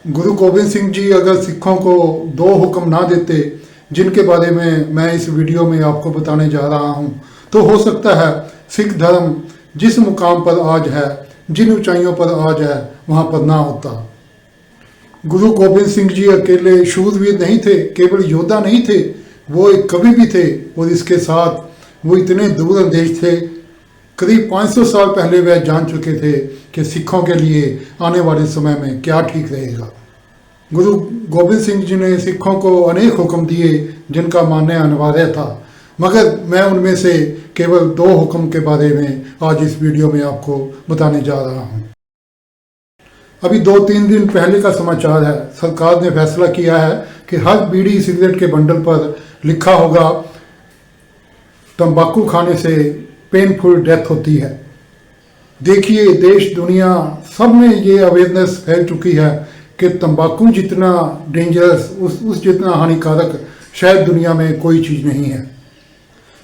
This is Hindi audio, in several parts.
गुरु गोबिंद सिंह जी अगर सिखों को दो हुक्म ना देते जिनके बारे में मैं इस वीडियो में आपको बताने जा रहा हूं, तो हो सकता है सिख धर्म जिस मुकाम पर आज है, जिन ऊंचाइयों पर आज है, वहां पर ना होता। गुरु गोबिंद सिंह जी अकेले शूरवीर नहीं थे, केवल योद्धा नहीं थे, वो एक कवि भी थे और इसके साथ वो इतने दूरअंदेश थे। करीब 500 साल पहले वह जान चुके थे कि सिखों के लिए आने वाले समय में क्या ठीक रहेगा। गुरु गोबिंद सिंह जी ने सिखों को अनेक हुक्म दिए जिनका मानना अनिवार्य था, मगर मैं उनमें से केवल 2 हुक्म के बारे में आज इस वीडियो में आपको बताने जा रहा हूं। अभी 2-3 दिन पहले का समाचार है, सरकार ने फैसला किया है कि हर बीड़ी सिगरेट के बंडल पर लिखा होगा तंबाकू खाने से पेनफुल डेथ होती है। देखिए, देश दुनिया सब में ये अवेयरनेस फैल चुकी है कि तंबाकू जितना डेंजरस, उस जितना हानिकारक शायद दुनिया में कोई चीज़ नहीं है।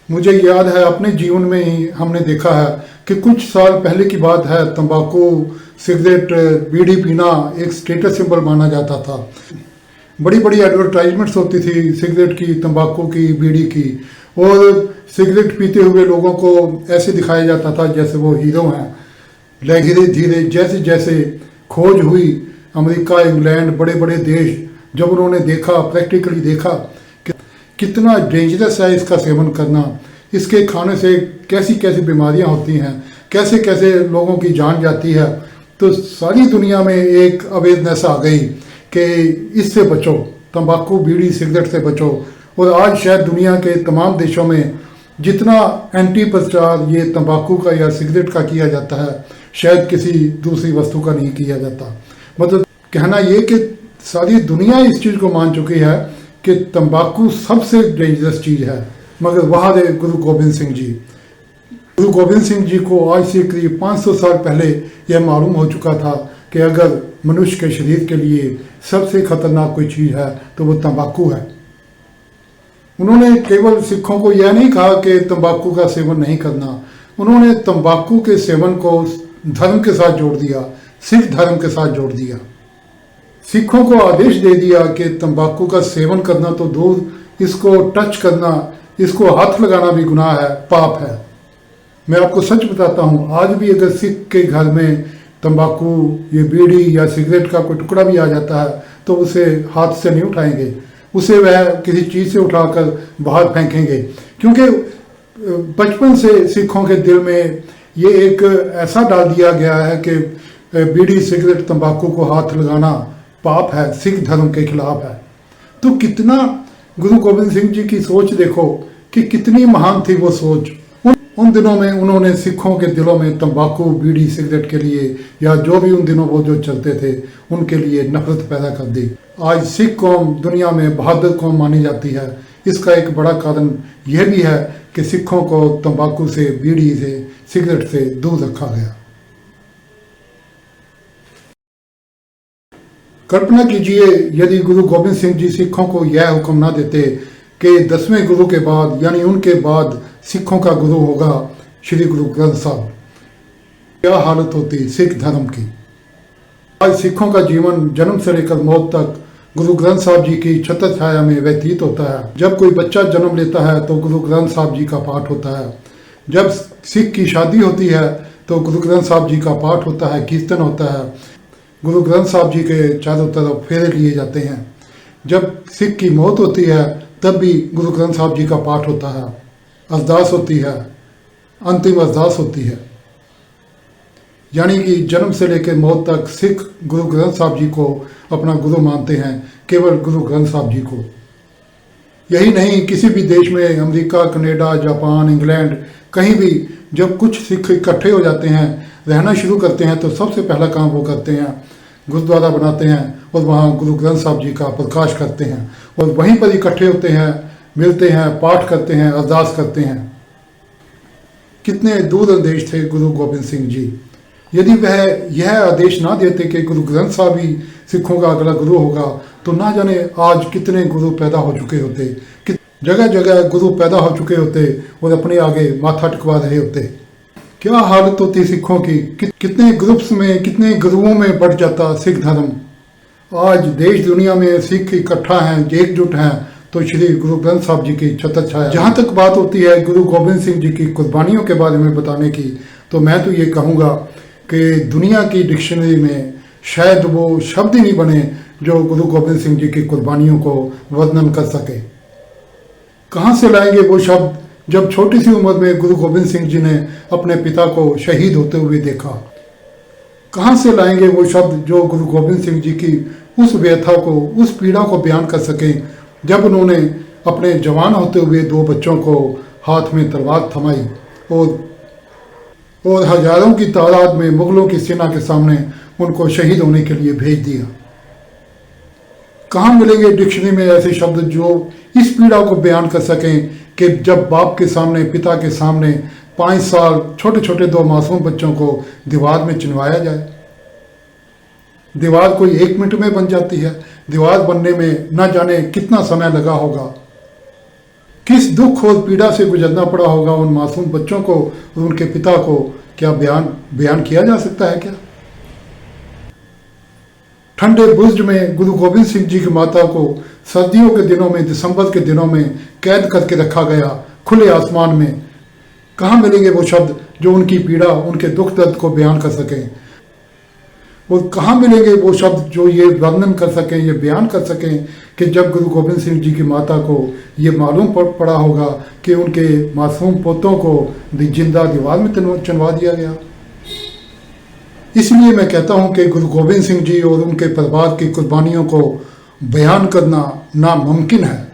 मुझे याद है अपने जीवन में ही हमने देखा है कि कुछ साल पहले की बात है, तंबाकू सिगरेट बीड़ी पीना एक स्टेटस सिंबल माना जाता था। बड़ी बड़ी एडवर्टाइजमेंट्स होती थी सिगरेट की, तंबाकू की, बीड़ी की, और सिगरेट पीते हुए लोगों को ऐसे दिखाया जाता था जैसे वो हीरो हैं। धीरे धीरे जैसे जैसे खोज हुई, अमेरिका, इंग्लैंड, बड़े बड़े देश, जब उन्होंने देखा, प्रैक्टिकली देखा कि कितना डेंजरस है इसका सेवन करना, इसके खाने से कैसी कैसी बीमारियां होती हैं, कैसे कैसे लोगों की जान जाती है, तो सारी दुनिया में एक अवेयरनेस आ गई कि इससे बचो, तंबाकू बीड़ी सिगरेट से बचो। और आज शायद दुनिया के तमाम देशों में जितना एंटी प्रचार ये तंबाकू का या सिगरेट का किया जाता है, शायद किसी दूसरी वस्तु का नहीं किया जाता। मतलब कहना ये कि सारी दुनिया इस चीज़ को मान चुकी है कि तंबाकू सबसे डेंजरस चीज़ है। मगर वहाँ रहे गुरु गोबिंद सिंह जी। गुरु गोबिंद सिंह जी को आज से करीब 500 साल पहले यह मालूम हो चुका था कि अगर मनुष्य के शरीर के लिए सबसे खतरनाक कोई चीज़ है तो वो तंबाकू है। उन्होंने केवल सिखों को यह नहीं कहा कि तंबाकू का सेवन नहीं करना, उन्होंने तंबाकू के सेवन को धर्म के साथ जोड़ दिया, सिख धर्म के साथ जोड़ दिया। सिखों को आदेश दे दिया कि तंबाकू का सेवन करना तो दूर, इसको टच करना, इसको हाथ लगाना भी गुनाह है, पाप है। मैं आपको सच बताता हूँ, आज भी अगर सिख के घर में तंबाकू, ये बीड़ी या सिगरेट का कोई टुकड़ा भी आ जाता है तो उसे हाथ से नहीं उठाएंगे, उसे वह किसी चीज़ से उठाकर बाहर फेंकेंगे, क्योंकि बचपन से सिखों के दिल में ये एक ऐसा डाल दिया गया है कि बीड़ी सिगरेट तंबाकू को हाथ लगाना पाप है, सिख धर्म के खिलाफ है। तो कितना गुरु गोबिंद सिंह जी की सोच देखो कि कितनी महान थी वो सोच। उन दिनों में उन्होंने सिखों के दिलों में तंबाकू बीड़ी सिगरेट के लिए या जो भी उन दिनों वो जो चलते थे उनके लिए नफरत पैदा कर दी। आज सिख कौम दुनिया में बहादुर कौम मानी जाती है। इसका एक बड़ा कारण यह भी है कि सिखों को तंबाकू से, बीड़ी से, सिगरेट से दूर रखा गया। कल्पना कीजिए यदि गुरु गोबिंद सिंह जी सिखों को यह हुक्म ना देते कि 10वें गुरु के बाद, यानी उनके बाद सिखों का गुरु होगा श्री गुरु ग्रंथ साहब, क्या हालत होती सिख धर्म की। आज सिखों का जीवन जन्म से लेकर मौत तक गुरु ग्रंथ साहब जी की छत्र छाया में व्यतीत होता है। जब कोई बच्चा जन्म लेता है तो गुरु ग्रंथ साहब जी का पाठ होता है। जब सिख की शादी होती है तो गुरु ग्रंथ साहब जी का पाठ होता है, कीर्तन होता है, गुरु ग्रंथ साहब जी के चारों तरफ फेरे लिए जाते हैं। जब सिख की मौत होती है तब भी गुरु ग्रंथ साहब जी का पाठ होता है, अरदास होती है, अंतिम अरदास होती है। यानी कि जन्म से लेकर मौत तक सिख गुरु ग्रंथ साहब जी को अपना गुरु मानते हैं, केवल गुरु ग्रंथ साहब जी को। यही नहीं, किसी भी देश में, अमेरिका, कनाडा, जापान, इंग्लैंड, कहीं भी जब कुछ सिख इकट्ठे हो जाते हैं, रहना शुरू करते हैं, तो सबसे पहला काम वो करते हैं, गुरुद्वारा बनाते हैं और वहाँ गुरु ग्रंथ साहब जी का प्रकाश करते हैं और वहीं पर इकट्ठे होते हैं, मिलते हैं, पाठ करते हैं, अरदास करते हैं। कितने दूरअंदेश थे गुरु गोबिंद सिंह जी। यदि वह यह आदेश ना देते कि गुरु ग्रंथ साहब ही सिखों का अगला गुरु होगा, तो ना जाने आज कितने गुरु पैदा हो चुके होते, जगह जगह गुरु पैदा हो चुके होते और अपने आगे माथा टिकवा रहे होते। क्या हालत होती सिखों की, कितने ग्रुप्स में, कितने गुरुओं में बढ़ जाता सिख धर्म। आज देश दुनिया में सिख इकट्ठा हैं, एकजुट हैं, तो श्री गुरु ग्रंथ साहब जी की छतरछाया छाया। जहाँ तक बात होती है गुरु गोबिंद सिंह जी की कुर्बानियों के बारे में बताने की, तो मैं तो ये कहूँगा कि दुनिया की डिक्शनरी में शायद वो शब्द ही नहीं बने जो गुरु गोबिंद सिंह जी की कुर्बानियों को वर्णन कर सके। कहाँ से लाएंगे वो शब्द जब छोटी सी उम्र में गुरु गोबिंद सिंह जी ने अपने पिता को शहीद होते हुए देखा। कहाँ से लाएंगे वो शब्द जो गुरु गोबिंद सिंह जी की उस व्यथा को, उस पीड़ा को बयान कर सकें जब उन्होंने अपने जवान होते हुए 2 बच्चों को हाथ में तलवार थमाई और हजारों की तादाद में मुगलों की सेना के सामने उनको शहीद होने के लिए भेज दिया। कहाँ मिलेंगे डिक्शनरी में ऐसे शब्द जो इस पीड़ा को बयान कर सकें कि जब बाप के सामने, पिता के सामने 5 साल छोटे छोटे 2 मासूम बच्चों को दीवार में चिनवाया जाए। दीवार कोई 1 मिनट में बन जाती है। दीवार बनने में न जाने कितना समय लगा होगा, किस दुख और पीड़ा से गुजरना पड़ा होगा उन मासूम बच्चों को और उनके पिता को। क्या बयान किया जा सकता है क्या? ठंडे बुर्ज में गुरु गोबिंद सिंह जी की माता को सर्दियों के दिनों में, दिसंबर के दिनों में कैद करके रखा गया खुले आसमान में। कहाँ मिलेंगे वो शब्द जो उनकी पीड़ा, उनके दुख दर्द को बयान कर सकें? और कहाँ मिलेंगे वो शब्द जो ये वर्णन कर सकें, ये बयान कर सकें कि जब गुरु गोबिंद सिंह जी की माता को ये मालूम पड़ा होगा कि उनके मासूम पोतों को जिंदा दीवार में चुनवा दिया गया। इसलिए मैं कहता हूँ कि गुरु गोबिंद सिंह जी और उनके परिवार की कुर्बानियों को बयान करना नामुमकिन है।